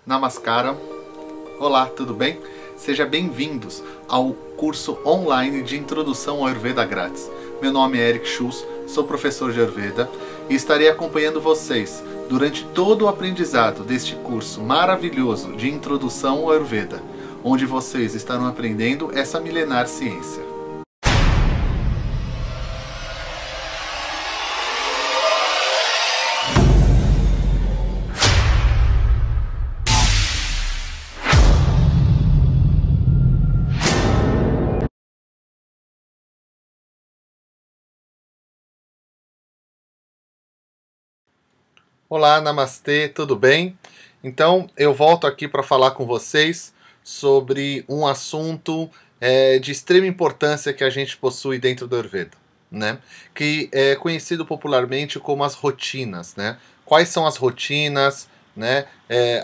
Namaskaram. Olá, tudo bem? Sejam bem-vindos ao curso online de Introdução ao Ayurveda grátis. Meu nome é Eric Schultz, sou professor de Ayurveda e estarei acompanhando vocês durante todo o aprendizado deste curso maravilhoso de Introdução ao Ayurveda, onde vocês estarão aprendendo essa milenar ciência. Olá, namastê, tudo bem? Então, eu volto aqui para falar com vocês sobre um assunto de extrema importância que a gente possui dentro do Ayurveda, né? Que é conhecido popularmente como as rotinas, né? Quais são as rotinas, né?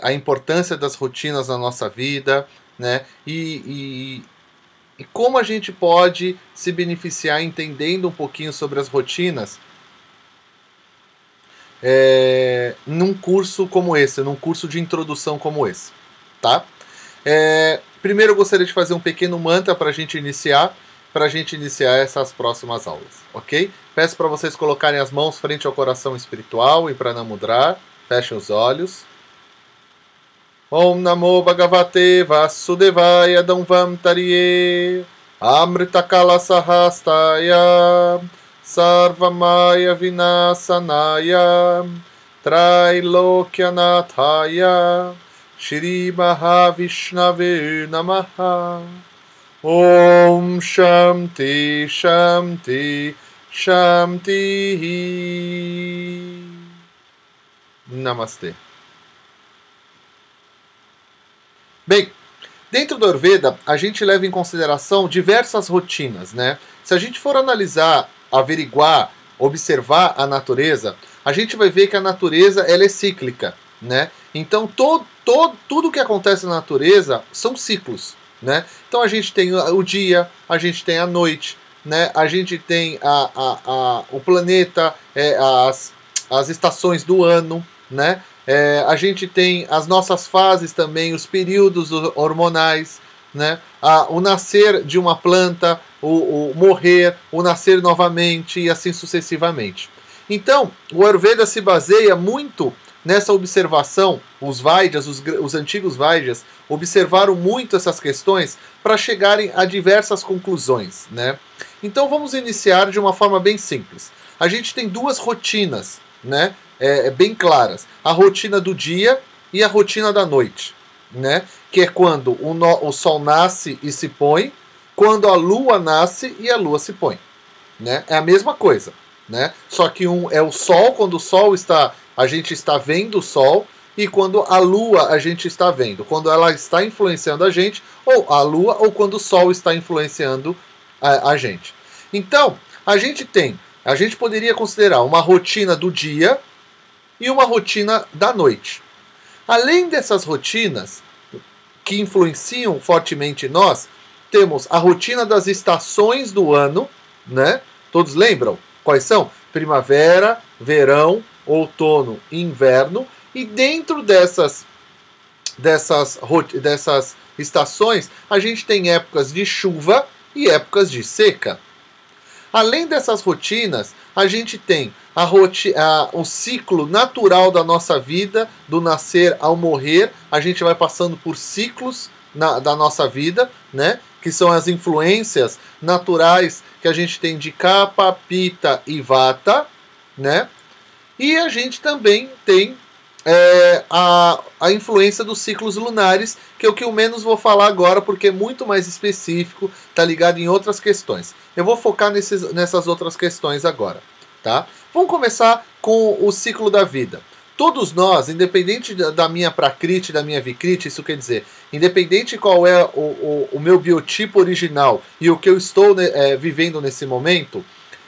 A importância das rotinas na nossa vida, né? E como a gente pode se beneficiar entendendo um pouquinho sobre as rotinas num curso como esse, num curso de introdução como esse, tá? Primeiro eu gostaria de fazer um pequeno mantra para a gente iniciar essas próximas aulas, ok? Peço para vocês colocarem as mãos frente ao coração espiritual e Pranamudra, fechem os olhos. Om Namo Bhagavate Vasudevaya Damvam Tariye Amritakala Sahastaya Sarvamaya Vinasanaya Trailokyanataya Shri Mahavishnave Namaha Om Shanti Shanti Shanti Namastê. Bem, dentro do Ayurveda, a gente leva em consideração diversas rotinas, né? Se a gente for analisar, averiguar, observar a natureza, a gente vai ver que a natureza ela é cíclica, né? Então tudo que acontece na natureza são ciclos, né? Então a gente tem o dia, a gente tem a noite, né? A gente tem o planeta, as estações do ano, né? A gente tem as nossas fases também, os períodos hormonais, né? O nascer de uma planta, o morrer, o nascer novamente e assim sucessivamente. Então, o Ayurveda se baseia muito nessa observação. Os Vaidyas, os antigos Vaidyas, observaram muito essas questões para chegarem a diversas conclusões, né? Então, vamos iniciar de uma forma bem simples. A gente tem duas rotinas, né? Bem claras. A rotina do dia e a rotina da noite, né? Que é quando o sol nasce e se põe, quando a lua nasce e a lua se põe, né? É a mesma coisa, né? Só que um é o sol, quando o sol está, a gente está vendo o sol, e quando a lua a gente está vendo, quando ela está influenciando a gente, ou a lua, ou quando o sol está influenciando a gente. Então, a gente poderia considerar uma rotina do dia e uma rotina da noite. Além dessas rotinas que influenciam fortemente nós, temos a rotina das estações do ano, né? Todos lembram quais são? Primavera, verão, outono, inverno. E dentro dessas estações, a gente tem épocas de chuva e épocas de seca. Além dessas rotinas, a gente tem o ciclo natural da nossa vida, do nascer ao morrer. A gente vai passando por ciclos da nossa vida, né? Que são as influências naturais que a gente tem de Kapha, Pitta e Vata, né? E a gente também tem a influência dos ciclos lunares, que é o que eu menos vou falar agora, porque é muito mais específico, está ligado em outras questões. Eu vou focar nessas outras questões agora, tá? Vamos começar com o ciclo da vida. Todos nós, independente da minha Prakriti, da minha Vikriti, isso quer dizer, independente qual é o meu biotipo original e o que eu estou vivendo nesse momento,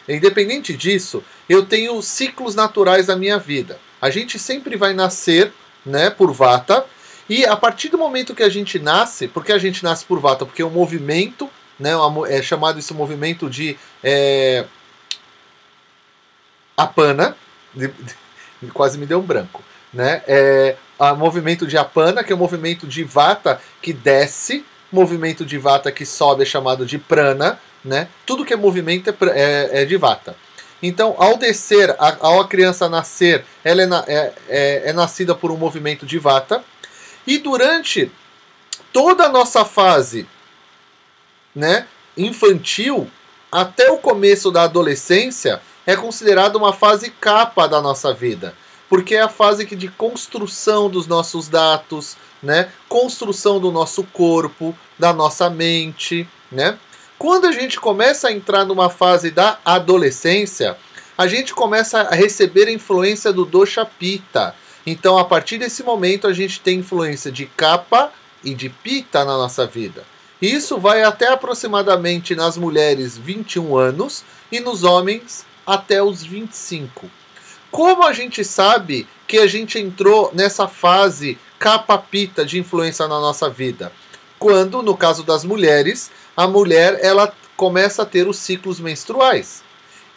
independente disso, eu tenho ciclos naturais da minha vida. A gente sempre vai nascer, né, por Vata, e a partir do momento que a gente nasce, porque a gente nasce por Vata? Porque é um movimento, né, é chamado esse movimento de Apana, quase me deu um branco, né? movimento de Apana, que é o movimento de Vata que desce, movimento de Vata que sobe é chamado de Prana, né? Tudo que é movimento é de Vata. Então, ao descer, ao a criança nascer, ela é nascida por um movimento de Vata. E durante toda a nossa fase, né, infantil, até o começo da adolescência, é considerada uma fase Kapha da nossa vida. Porque é a fase de construção dos nossos dados, né, construção do nosso corpo, da nossa mente, né? Quando a gente começa a entrar numa fase da adolescência, a gente começa a receber a influência do dosha Pitta. Então, a partir desse momento, a gente tem influência de Kapha e de Pitta na nossa vida. Isso vai até aproximadamente nas mulheres 21 anos e nos homens até os 25. Como a gente sabe que a gente entrou nessa fase Kapha Pitta de influência na nossa vida? Quando, no caso das mulheres, a mulher ela começa a ter os ciclos menstruais.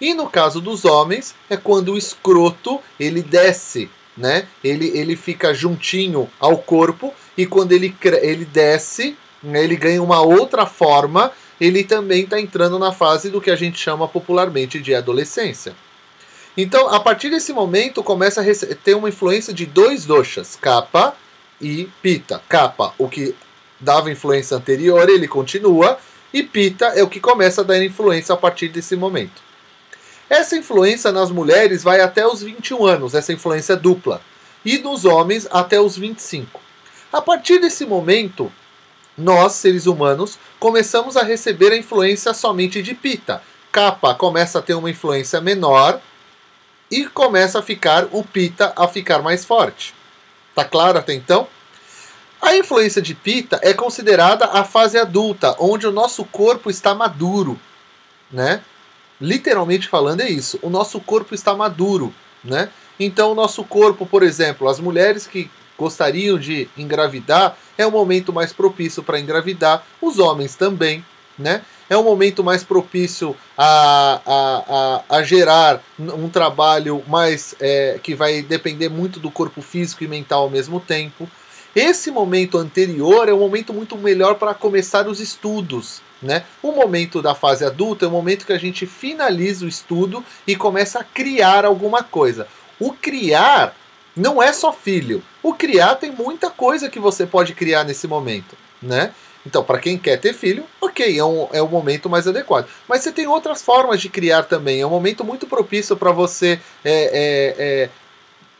E no caso dos homens, é quando o escroto ele desce, né? Ele fica juntinho ao corpo e quando ele desce, ele ganha uma outra forma, ele também está entrando na fase do que a gente chama popularmente de adolescência. Então, a partir desse momento, começa a ter uma influência de dois doshas, Kapha e Pitta. Kapha, o que dava influência anterior, ele continua, e Pitta é o que começa a dar influência a partir desse momento. Essa influência nas mulheres vai até os 21 anos, essa influência dupla, e nos homens até os 25. A partir desse momento, nós, seres humanos, começamos a receber a influência somente de Pitta. Kapha começa a ter uma influência menor e começa a ficar o Pitta a ficar mais forte. Tá claro até então? A influência de Pitta é considerada a fase adulta, onde o nosso corpo está maduro, né? Literalmente falando é isso, o nosso corpo está maduro, né? Então o nosso corpo, por exemplo, as mulheres que gostariam de engravidar, é o momento mais propício para engravidar, os homens também, né? É um momento mais propício a gerar um trabalho mais que vai depender muito do corpo físico e mental ao mesmo tempo. Esse momento anterior é um momento muito melhor para começar os estudos, né? O momento da fase adulta é o momento que a gente finaliza o estudo e começa a criar alguma coisa. O criar não é só filho. O criar tem muita coisa que você pode criar nesse momento, né? Então, para quem quer ter filho, ok, é o momento mais adequado. Mas você tem outras formas de criar também. É um momento muito propício para você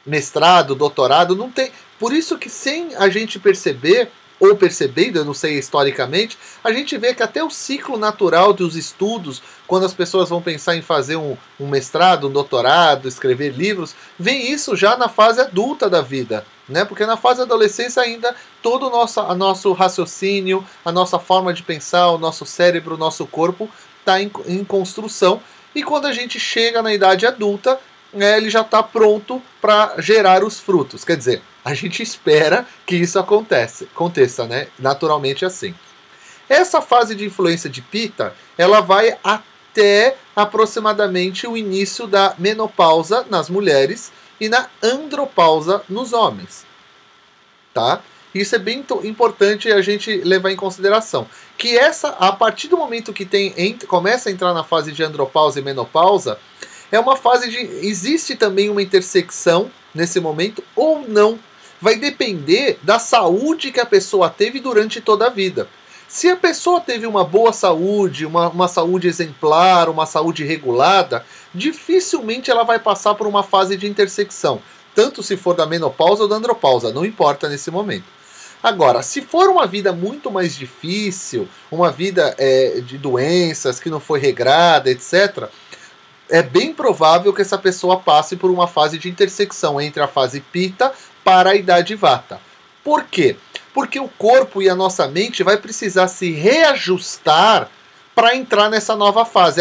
mestrado, doutorado, não tem. Por isso que sem a gente perceber, ou percebendo, eu não sei historicamente, a gente vê que até o ciclo natural dos estudos, quando as pessoas vão pensar em fazer um mestrado, um doutorado, escrever livros, vem isso já na fase adulta da vida, né? Porque na fase da adolescência ainda todo o nosso raciocínio, a nossa forma de pensar, o nosso cérebro, o nosso corpo está em construção, e quando a gente chega na idade adulta, ele já está pronto para gerar os frutos. Quer dizer, a gente espera que isso aconteça, né? Naturalmente assim. Essa fase de influência de Pitta, ela vai até aproximadamente o início da menopausa nas mulheres e na andropausa nos homens. Tá? Isso é bem importante a gente levar em consideração. Que a partir do momento que começa a entrar na fase de andropausa e menopausa, é uma fase existe também uma intersecção nesse momento ou não. Vai depender da saúde que a pessoa teve durante toda a vida. Se a pessoa teve uma boa saúde, uma saúde exemplar, uma saúde regulada, dificilmente ela vai passar por uma fase de intersecção. Tanto se for da menopausa ou da andropausa, não importa nesse momento. Agora, se for uma vida muito mais difícil, uma vida de doenças, que não foi regrada, etc., é bem provável que essa pessoa passe por uma fase de intersecção entre a fase Pitta para a idade Vata. Por quê? Porque o corpo e a nossa mente vai precisar se reajustar para entrar nessa nova fase.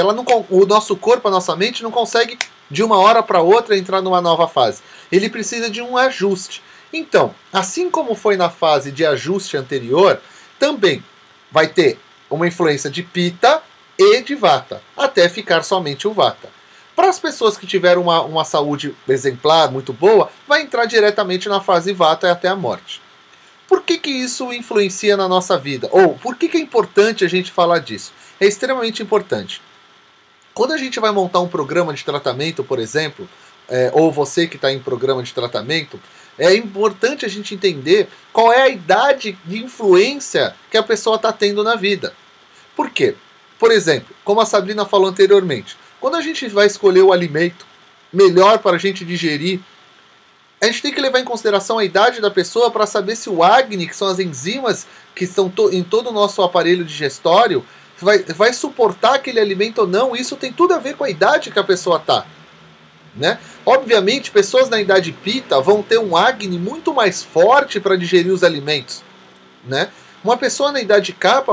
O nosso corpo, a nossa mente não consegue de uma hora para outra entrar numa nova fase. Ele precisa de um ajuste. Então, assim como foi na fase de ajuste anterior, também vai ter uma influência de Pitta e de Vata, até ficar somente o Vata. Para as pessoas que tiveram uma saúde exemplar, muito boa, vai entrar diretamente na fase Vata e até a morte. Por que isso influencia na nossa vida? Ou por que é importante a gente falar disso? É extremamente importante. Quando a gente vai montar um programa de tratamento, por exemplo, ou você que está em programa de tratamento, é importante a gente entender qual é a idade de influência que a pessoa está tendo na vida. Por quê? Por exemplo, como a Sabrina falou anteriormente, quando a gente vai escolher o alimento melhor para a gente digerir, a gente tem que levar em consideração a idade da pessoa para saber se o Agni, que são as enzimas que estão em todo o nosso aparelho digestório, vai suportar aquele alimento ou não. Isso tem tudo a ver com a idade que a pessoa está. Né? Obviamente, pessoas na idade Pita vão ter um Agni muito mais forte para digerir os alimentos. Né? Uma pessoa na idade Kapha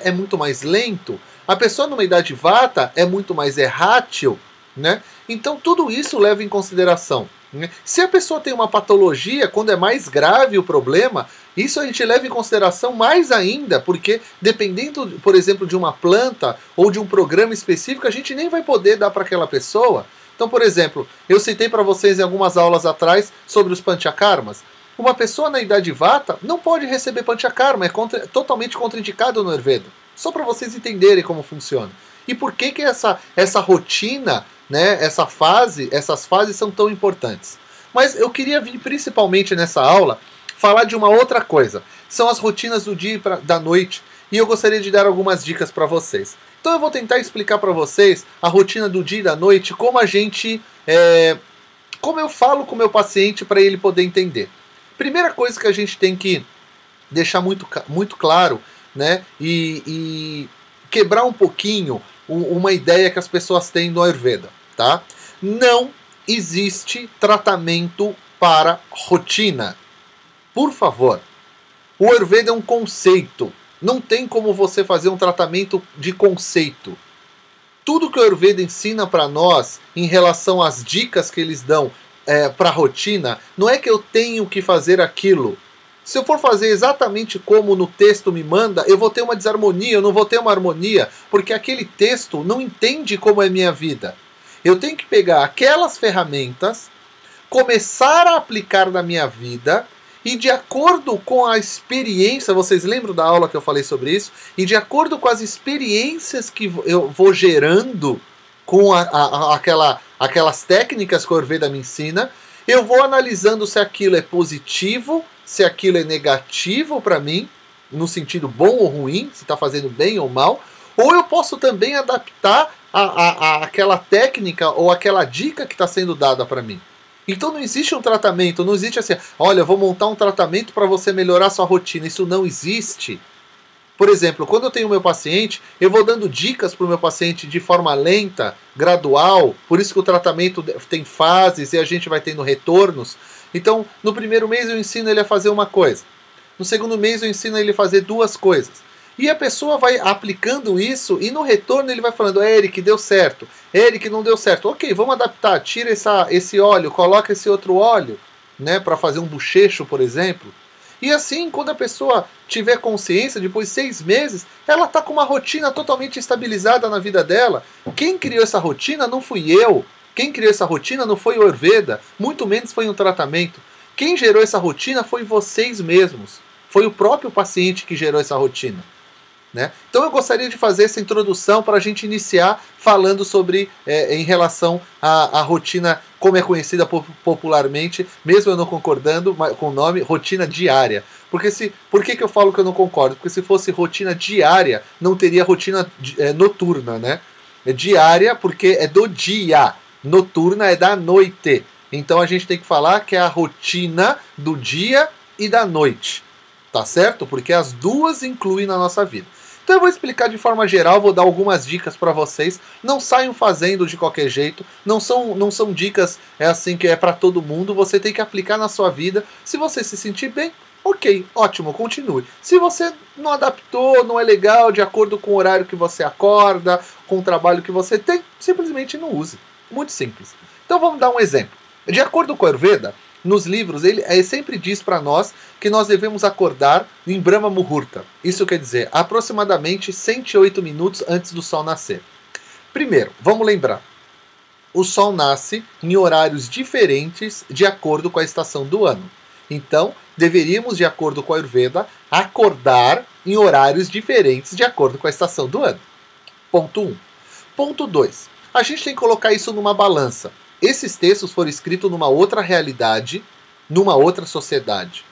é muito mais lento. A pessoa numa idade Vata é muito mais errátil. Né? Então tudo isso leva em consideração. Né? Se a pessoa tem uma patologia, quando é mais grave o problema, isso a gente leva em consideração mais ainda, porque dependendo, por exemplo, de uma planta ou de um programa específico, a gente nem vai poder dar para aquela pessoa. Então, por exemplo, eu citei para vocês em algumas aulas atrás sobre os panchakarmas. Uma pessoa na idade Vata não pode receber panchakarma, é totalmente contraindicado no Ayurveda. Só para vocês entenderem como funciona. E por que essa rotina, né, essas fases são tão importantes. Mas eu queria vir principalmente nessa aula falar de uma outra coisa. São as rotinas do dia e da noite. E eu gostaria de dar algumas dicas para vocês. Então eu vou tentar explicar para vocês a rotina do dia e da noite, como eu falo com o meu paciente para ele poder entender. Primeira coisa que a gente tem que deixar muito claro, né, e quebrar um pouquinho uma ideia que as pessoas têm do Ayurveda, tá? Não existe tratamento para rotina. Por favor. O Ayurveda é um conceito. Não tem como você fazer um tratamento de conceito. Tudo que o Ayurveda ensina para nós em relação às dicas que eles dão para a rotina, não é que eu tenho que fazer aquilo. Se eu for fazer exatamente como no texto me manda, eu vou ter uma desarmonia, eu não vou ter uma harmonia, porque aquele texto não entende como é minha vida. Eu tenho que pegar aquelas ferramentas, começar a aplicar na minha vida, e de acordo com a experiência, vocês lembram da aula que eu falei sobre isso? E de acordo com as experiências que eu vou gerando com aquelas técnicas que o Ayurveda me ensina, eu vou analisando se aquilo é positivo, se aquilo é negativo para mim, no sentido bom ou ruim, se está fazendo bem ou mal, ou eu posso também adaptar aquela técnica ou aquela dica que está sendo dada para mim. Então não existe um tratamento, não existe assim, olha, eu vou montar um tratamento para você melhorar sua rotina. Isso não existe. Por exemplo, quando eu tenho meu paciente, eu vou dando dicas para o meu paciente de forma lenta, gradual, por isso que o tratamento tem fases e a gente vai tendo retornos. Então, no primeiro mês eu ensino ele a fazer uma coisa. No segundo mês eu ensino ele a fazer duas coisas. E a pessoa vai aplicando isso e no retorno ele vai falando, Eric, deu certo. Eric, não deu certo. Ok, vamos adaptar. Tira esse óleo, coloca esse outro óleo, né, para fazer um bochecho, por exemplo. E assim, quando a pessoa tiver consciência, depois de 6 meses, ela está com uma rotina totalmente estabilizada na vida dela. Quem criou essa rotina não fui eu. Quem criou essa rotina não foi o Ayurveda, muito menos foi um tratamento. Quem gerou essa rotina foi vocês mesmos. Foi o próprio paciente que gerou essa rotina. Né? Então eu gostaria de fazer essa introdução para a gente iniciar falando sobre, em relação à rotina, como é conhecida popularmente, mesmo eu não concordando com o nome, rotina diária. Por que eu falo que eu não concordo? Porque se fosse rotina diária, não teria rotina noturna, né? É diária porque é do dia, noturna é da noite. Então a gente tem que falar que é a rotina do dia e da noite, tá certo? Porque as duas incluem na nossa vida. Então eu vou explicar de forma geral, vou dar algumas dicas para vocês. Não saiam fazendo de qualquer jeito, não são dicas assim que é para todo mundo, você tem que aplicar na sua vida. Se você se sentir bem, ok, ótimo, continue. Se você não adaptou, não é legal, de acordo com o horário que você acorda, com o trabalho que você tem, simplesmente não use. Muito simples. Então vamos dar um exemplo. De acordo com o Ayurveda, nos livros, ele sempre diz para nós que nós devemos acordar em Brahma Muhurta. Isso quer dizer, aproximadamente 108 minutos antes do sol nascer. Primeiro, vamos lembrar. o Sol nasce em horários diferentes de acordo com a estação do ano. Então, deveríamos, de acordo com a Ayurveda, acordar em horários diferentes de acordo com a estação do ano. Ponto 1. Ponto 2. A gente tem que colocar isso numa balança. Esses textos foram escritos numa outra realidade, numa outra sociedade.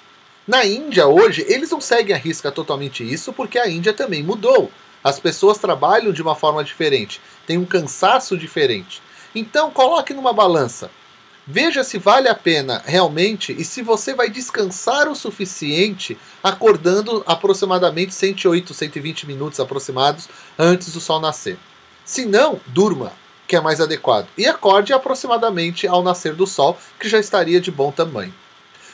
Na Índia, hoje, eles não seguem à risca totalmente isso, porque a Índia também mudou. As pessoas trabalham de uma forma diferente, tem um cansaço diferente. Então, coloque numa balança. Veja se vale a pena realmente e se você vai descansar o suficiente acordando aproximadamente 108, 120 minutos aproximados antes do sol nascer. Se não, durma, que é mais adequado. E acorde aproximadamente ao nascer do sol, que já estaria de bom tamanho.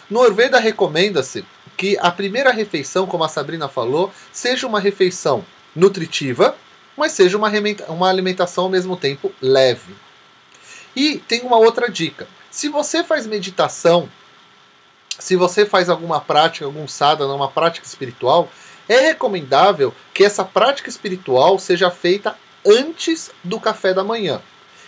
No Ayurveda recomenda-se que a primeira refeição, como a Sabrina falou, seja uma refeição nutritiva, mas seja uma alimentação ao mesmo tempo leve. E tem uma outra dica. Se você faz meditação, se você faz alguma prática, algum sadhana, uma prática espiritual, é recomendável que essa prática espiritual seja feita antes do café da manhã.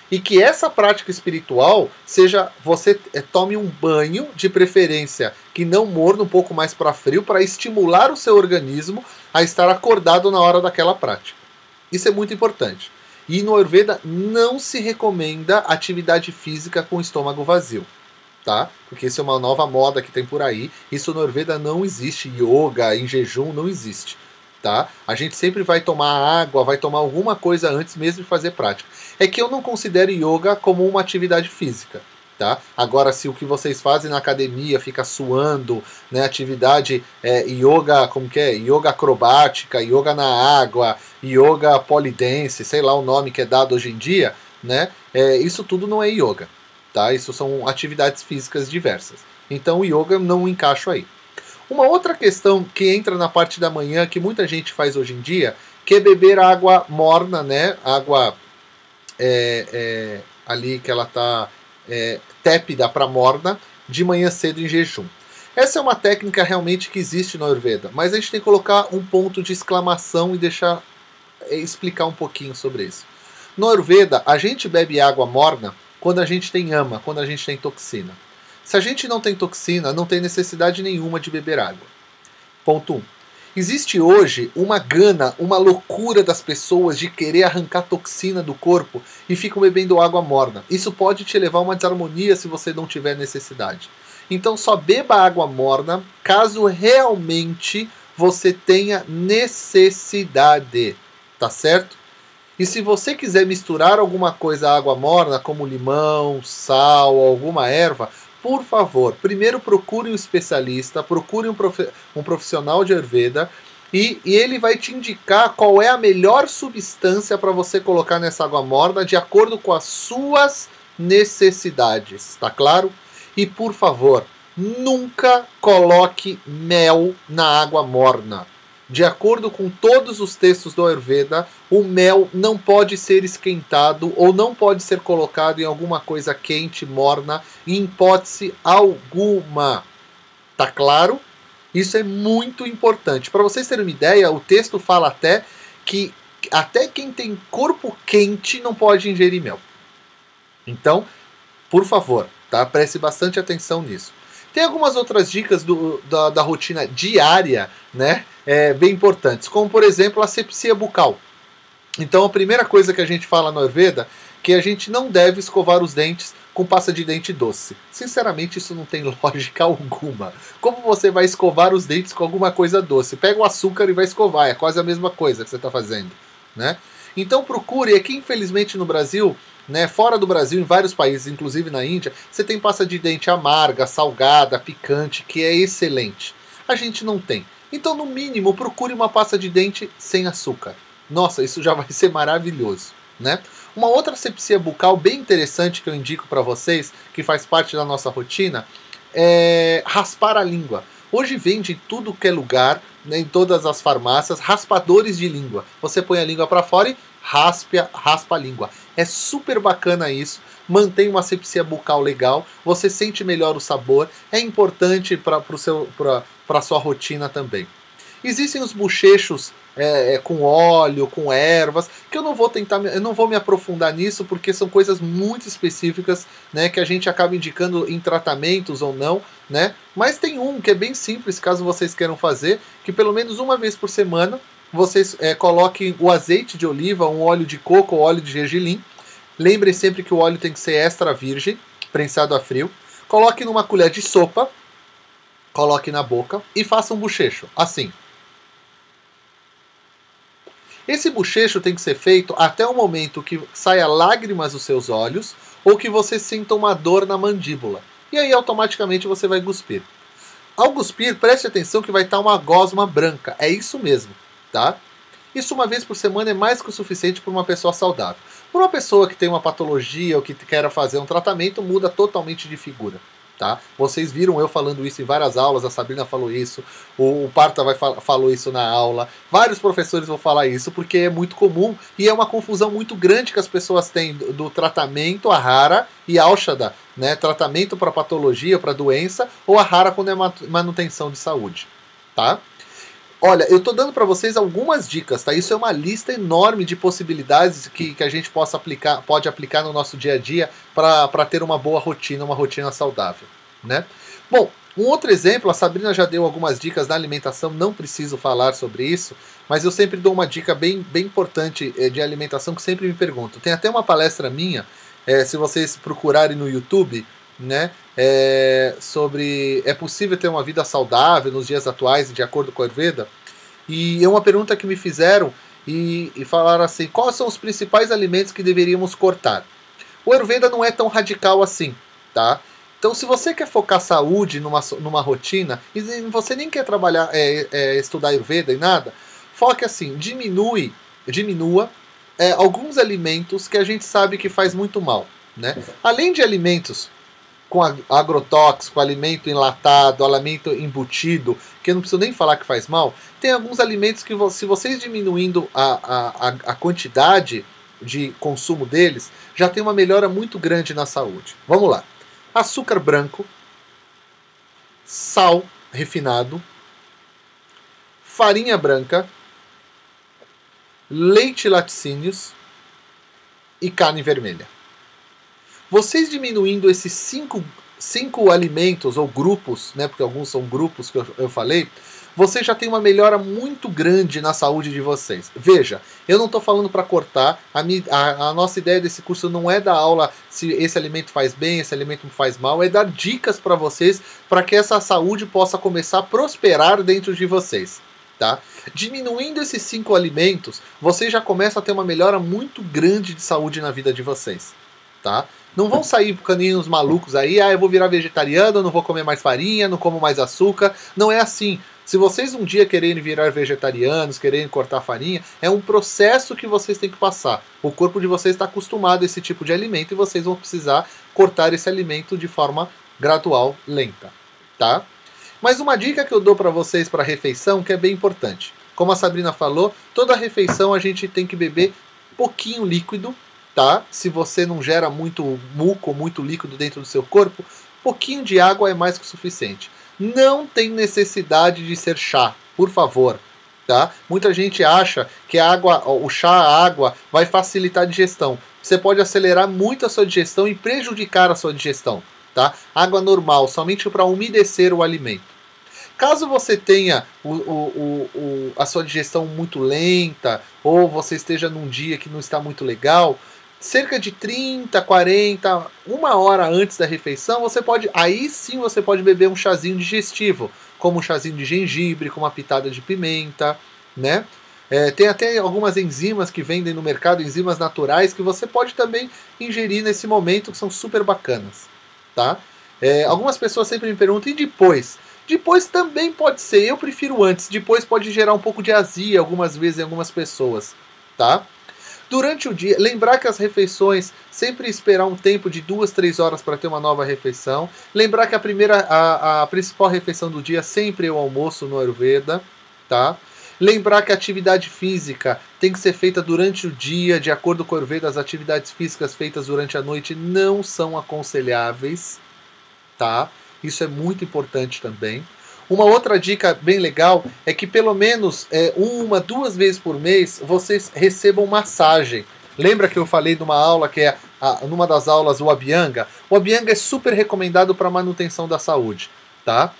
E que essa prática espiritual seja, você tome um banho, de preferência que não morno, um pouco mais para frio, para estimular o seu organismo a estar acordado na hora daquela prática. Isso é muito importante. E no Ayurveda não se recomenda atividade física com estômago vazio, tá? Porque isso é uma nova moda que tem por aí. Isso no Ayurveda não existe. Yoga em jejum não existe, tá? A gente sempre vai tomar água, vai tomar alguma coisa antes mesmo de fazer prática. É que eu não considero yoga como uma atividade física, tá? Agora, se o que vocês fazem na academia fica suando, né, atividade yoga, como que é? Yoga acrobática, yoga na água, yoga polidense, sei lá o nome que é dado hoje em dia, né? Isso tudo não é yoga, tá? Isso são atividades físicas diversas. Então o yoga não encaixo aí. Uma outra questão que entra na parte da manhã, que muita gente faz hoje em dia, que é beber água morna, né? Água ali que ela tá tépida para morna, de manhã cedo em jejum. Essa é uma técnica realmente que existe no Ayurveda, mas a gente tem que colocar um ponto de exclamação e explicar um pouquinho sobre isso. No Ayurveda, a gente bebe água morna quando a gente tem ama, quando a gente tem toxina. Se a gente não tem toxina, não tem necessidade nenhuma de beber água. Ponto 1. Existe hoje uma gana, uma loucura das pessoas de querer arrancar toxina do corpo e ficam bebendo água morna. Isso pode te levar a uma desarmonia se você não tiver necessidade. Então só beba água morna caso realmente você tenha necessidade, tá certo? E se você quiser misturar alguma coisa à água morna, como limão, sal ou alguma erva, por favor, primeiro procure um especialista, procure um profissional de Ayurveda e ele vai te indicar qual é a melhor substância para você colocar nessa água morna de acordo com as suas necessidades, tá claro? E por favor, nunca coloque mel na água morna. De acordo com todos os textos do Ayurveda, o mel não pode ser esquentado ou não pode ser colocado em alguma coisa quente, morna, em hipótese alguma. Tá claro? Isso é muito importante. Para vocês terem uma ideia, o texto fala até que até quem tem corpo quente não pode ingerir mel. Então, por favor, tá? Preste bastante atenção nisso. Tem algumas outras dicas da rotina diária, né? Bem importantes, como por exemplo a asepsia bucal. Então a primeira coisa que a gente fala no Ayurveda é que a gente não deve escovar os dentes com pasta de dente doce. Sinceramente, isso não tem lógica alguma. Como você vai escovar os dentes com alguma coisa doce? Pega o açúcar e vai escovar, é quase a mesma coisa que você está fazendo, né? Então procure, aqui infelizmente no Brasil, né, fora do Brasil, em vários países, inclusive na Índia, você tem pasta de dente amarga, salgada, picante, que é excelente. A gente não tem. Então, no mínimo, procure uma pasta de dente sem açúcar. Nossa, isso já vai ser maravilhoso, né? Uma outra asepsia bucal bem interessante que eu indico para vocês, que faz parte da nossa rotina, é raspar a língua. Hoje vende em tudo que é lugar, né, em todas as farmácias, raspadores de língua. Você põe a língua para fora e raspa a língua. É super bacana isso, mantém uma asepsia bucal legal, você sente melhor o sabor, é importante para a sua rotina também. Existem os bochechos com óleo, com ervas, que eu não vou me aprofundar nisso, porque são coisas muito específicas, né, que a gente acaba indicando em tratamentos ou não, né? Mas tem um que é bem simples, caso vocês queiram fazer, que pelo menos uma vez por semana vocês coloquem o azeite de oliva, um óleo de coco ou óleo de gergelim. Lembrem sempre que o óleo tem que ser extra virgem, prensado a frio. Coloque numa colher de sopa, coloque na boca e faça um bochecho, assim. Esse bochecho tem que ser feito até o momento que saia lágrimas dos seus olhos ou que você sinta uma dor na mandíbula. E aí automaticamente você vai cuspir. Ao cuspir, preste atenção que vai estar uma gosma branca. É isso mesmo, tá? Isso uma vez por semana é mais que o suficiente para uma pessoa saudável. Para uma pessoa que tem uma patologia ou que quer fazer um tratamento, muda totalmente de figura. Tá? Vocês viram eu falando isso em várias aulas, a Sabrina falou isso, o Parta falou isso na aula, vários professores vão falar isso, porque é muito comum e é uma confusão muito grande que as pessoas têm do tratamento, a Hara e Aushada, né? Tratamento para patologia, para doença, ou a Hara quando é manutenção de saúde. Tá? Olha, eu tô dando para vocês algumas dicas, tá? Isso é uma lista enorme de possibilidades que a gente pode aplicar no nosso dia a dia para ter uma boa rotina, uma rotina saudável, né? Bom, um outro exemplo, a Sabrina já deu algumas dicas na alimentação, não preciso falar sobre isso, mas eu sempre dou uma dica bem importante de alimentação que sempre me perguntam. Tem até uma palestra minha, se vocês procurarem no YouTube, né, sobre é possível ter uma vida saudável nos dias atuais, de acordo com a Ayurveda, e é uma pergunta que me fizeram e falaram assim, quais são os principais alimentos que deveríamos cortar? O Ayurveda não é tão radical assim, tá? Então se você quer focar saúde numa rotina, e você nem quer trabalhar, estudar Ayurveda e nada, foque assim, diminua alguns alimentos que a gente sabe que faz muito mal, né? Além de alimentos com agrotóxico, alimento enlatado, alimento embutido, que eu não preciso nem falar que faz mal, tem alguns alimentos que, se vocês diminuindo a quantidade de consumo deles, já tem uma melhora muito grande na saúde. Vamos lá. Açúcar branco, sal refinado, farinha branca, leite e laticínios e carne vermelha. Vocês diminuindo esses cinco alimentos ou grupos, né, porque alguns são grupos que eu falei, você já tem uma melhora muito grande na saúde de vocês. Veja, eu não estou falando para cortar, a nossa ideia desse curso não é dar aula se esse alimento faz bem, esse alimento faz mal, é dar dicas para vocês para que essa saúde possa começar a prosperar dentro de vocês. Tá? Diminuindo esses 5 alimentos, você já começa a ter uma melhora muito grande de saúde na vida de vocês. Tá? Não vão sair caninhos malucos aí, eu vou virar vegetariano, não vou comer mais farinha, não como mais açúcar. Não é assim. Se vocês um dia quererem virar vegetarianos, quererem cortar farinha, é um processo que vocês têm que passar. O corpo de vocês está acostumado a esse tipo de alimento e vocês vão precisar cortar esse alimento de forma gradual, lenta. Tá? Mas uma dica que eu dou para vocês para a refeição que é bem importante. Como a Sabrina falou, toda refeição a gente tem que beber pouquinho líquido. Tá? Se você não gera muito muco, muito líquido dentro do seu corpo, pouquinho de água é mais que o suficiente. Não tem necessidade de ser chá, por favor. Tá? Muita gente acha que o chá, a água, vai facilitar a digestão. Você pode acelerar muito a sua digestão e prejudicar a sua digestão. Tá? Água normal, somente para umedecer o alimento. Caso você tenha a sua digestão muito lenta, ou você esteja num dia que não está muito legal, cerca de 30, 40, uma hora antes da refeição, aí sim você pode beber um chazinho digestivo, como um chazinho de gengibre, com uma pitada de pimenta, né? Tem até algumas enzimas que vendem no mercado, enzimas naturais, que você pode também ingerir nesse momento, que são super bacanas, tá? Algumas pessoas sempre me perguntam, e depois? Depois também pode ser, eu prefiro antes, depois pode gerar um pouco de azia algumas vezes em algumas pessoas, tá? Durante o dia, lembrar que as refeições, sempre esperar um tempo de 2, 3 horas para ter uma nova refeição. Lembrar que a principal refeição do dia sempre é o almoço no Ayurveda, tá? Lembrar que a atividade física tem que ser feita durante o dia, de acordo com o Ayurveda, as atividades físicas feitas durante a noite não são aconselháveis, tá? Isso é muito importante também. Uma outra dica bem legal é que pelo menos uma, duas vezes por mês vocês recebam massagem. Lembra que eu falei de uma aula que é numa das aulas o Abhyanga? O Abhyanga é super recomendado para manutenção da saúde, tá?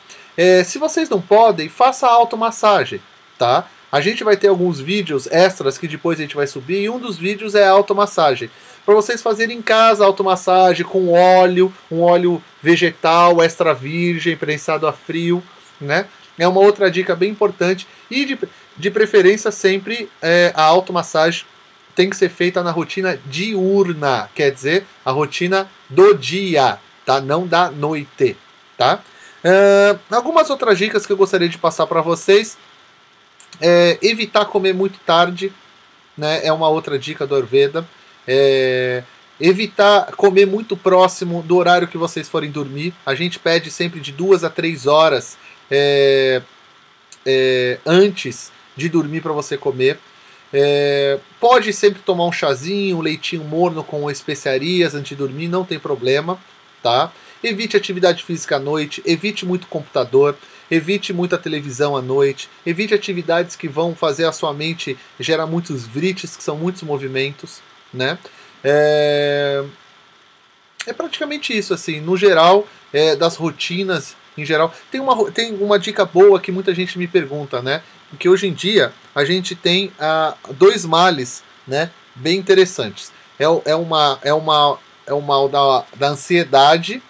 Se vocês não podem, faça a automassagem, tá? A gente vai ter alguns vídeos extras que depois a gente vai subir, e um dos vídeos é a automassagem. Para vocês fazerem em casa a automassagem com óleo, um óleo vegetal extra virgem, prensado a frio, né? É uma outra dica bem importante. E de preferência sempre a automassagem tem que ser feita na rotina diurna, quer dizer, a rotina do dia, tá? Não da noite, tá? Algumas outras dicas que eu gostaria de passar para vocês. Evitar comer muito tarde, né? É uma outra dica do Ayurveda. Evitar comer muito próximo do horário que vocês forem dormir. A gente pede sempre de 2 a 3 horas antes de dormir para você comer. Pode sempre tomar um chazinho, um leitinho morno com especiarias antes de dormir, não tem problema, tá? Evite atividade física à noite, evite muito computador, evite muita televisão à noite, evite atividades que vão fazer a sua mente gerar muitos vrites, que são muitos movimentos, né? É praticamente isso, assim, no geral, das rotinas em geral. Tem uma dica boa que muita gente me pergunta, né? Porque hoje em dia a gente tem dois males, né, bem interessantes. O mal da ansiedade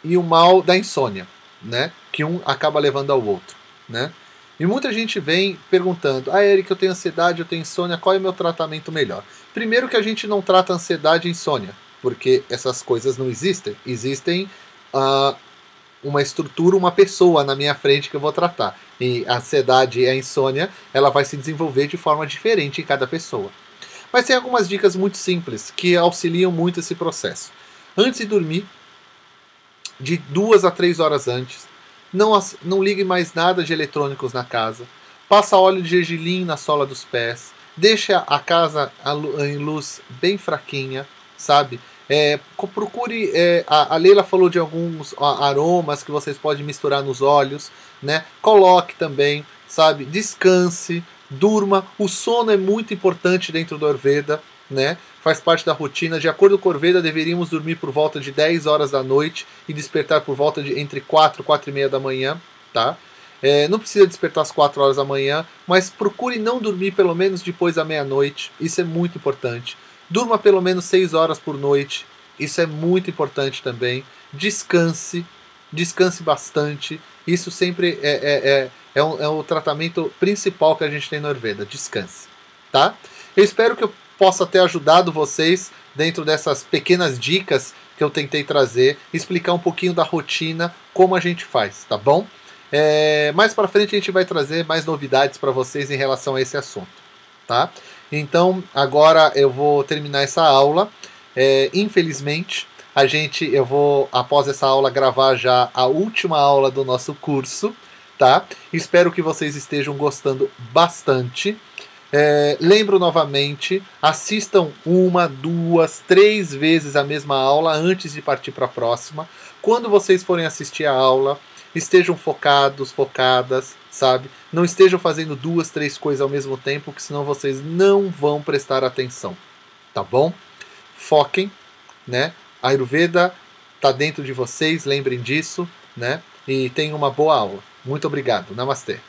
e o mal da insônia, né? Que um acaba levando ao outro, né? E muita gente vem perguntando: Eric, eu tenho ansiedade, eu tenho insônia, qual é o meu tratamento melhor? Primeiro que a gente não trata ansiedade e insônia, porque essas coisas não existem. Existem uma estrutura, uma pessoa na minha frente que eu vou tratar. E a ansiedade e a insônia, ela vai se desenvolver de forma diferente em cada pessoa. Mas tem algumas dicas muito simples que auxiliam muito esse processo. Antes de dormir, de 2 a 3 horas antes, não ligue mais nada de eletrônicos na casa. Passa óleo de gergelim na sola dos pés. Deixa a casa em luz bem fraquinha, sabe? Procure, a Leila falou de alguns aromas que vocês podem misturar nos olhos, né? Coloque também, sabe? Descanse, durma. O sono é muito importante dentro do Ayurveda, né? Faz parte da rotina. De acordo com o Ayurveda, deveríamos dormir por volta de 10 horas da noite e despertar por volta de entre 4 e 4 e meia da manhã, tá? Não precisa despertar às 4 horas da manhã, mas procure não dormir pelo menos depois da meia-noite. Isso é muito importante. Durma pelo menos 6 horas por noite. Isso é muito importante também. Descanse bastante. Isso sempre é o tratamento principal que a gente tem no Ayurveda. Descanse, tá? Eu espero que eu possa ter ajudado vocês dentro dessas pequenas dicas que eu tentei trazer, explicar um pouquinho da rotina, como a gente faz, tá bom? Mais para frente a gente vai trazer mais novidades para vocês em relação a esse assunto, tá? Então, agora eu vou terminar essa aula. Infelizmente, eu vou, após essa aula, gravar já a última aula do nosso curso, tá? Espero que vocês estejam gostando bastante. Lembro novamente, assistam 1, 2, 3 vezes a mesma aula antes de partir para a próxima. Quando vocês forem assistir a aula, estejam focados, focadas, sabe? Não estejam fazendo 2, 3 coisas ao mesmo tempo, que senão vocês não vão prestar atenção, tá bom? Foquem, né? A Ayurveda está dentro de vocês, lembrem disso, né? E tenham uma boa aula. Muito obrigado. Namastê.